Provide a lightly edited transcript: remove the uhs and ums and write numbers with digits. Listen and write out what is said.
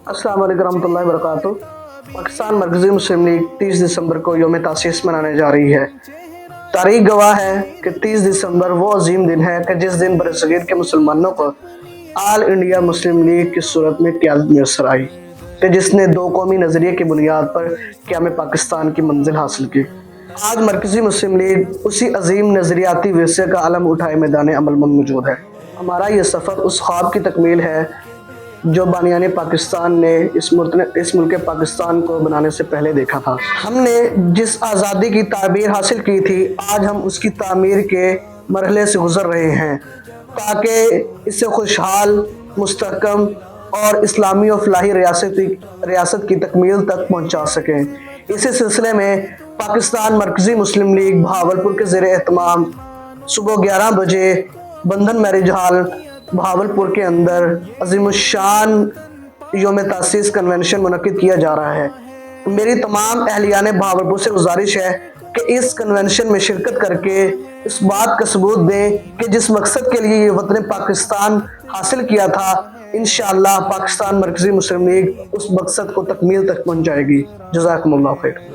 अस्सलाम वालेकुम रहमतुल्लाहि वबरकातुहू। पाकिस्तान मरकज़ी मुस्लिम लीग 30 दिसंबर को यौम तासीस मनाने जा रही है। तारीख गवाह है कि 30 दिसंबर वो अजीम दिन है कि जिस दिन बरसगीर के मुसलमानों को आल इंडिया मुस्लिम लीग की सूरत में क़यादत मैसर आई कि जिसने दो कौमी नज़रिए की बुनियाद पर क़याम पाकिस्तान की मंजिल हासिल की। आज मरकज़ी मुस्लिम लीग उसी अजीम नज़रियाती विरसे का अलम उठाए मैदान अमल में मौजूद है। हमारा ये सफ़र उस ख्वाब की तकमील है जो बानियाने पाकिस्तान ने इस मुल्क पाकिस्तान को बनाने से पहले देखा था। हमने जिस आज़ादी की ताबीर हासिल की थी, आज हम उसकी तामीर के मरहले से गुज़र रहे हैं ताकि इसे खुशहाल, मुस्तहकम और इस्लामी और फलाही रियासत की तकमील तक पहुँचा सकें। इसी सिलसिले में पाकिस्तान मरकज़ी मुस्लिम लीग बहावलपुर के ज़ेर एहतमाम सुबह 11 बजे बंधन मैरिज हॉल बहावलपुर के अंदर अज़ीमुश्शान यौम तासीस कन्वेंशन मुनक्किद किया जा रहा है। मेरी तमाम अहलियाने बहावलपुर से गुजारिश है कि इस कन्वेंशन में शिरकत करके इस बात का सबूत दें कि जिस मकसद के लिए ये वतन पाकिस्तान हासिल किया था, इंशाअल्लाह पाकिस्तान मरकज़ी मुस्लिम लीग उस मकसद को तकमील तक पहुँचाएगी। जज़ाकुमुल्लाह खैर।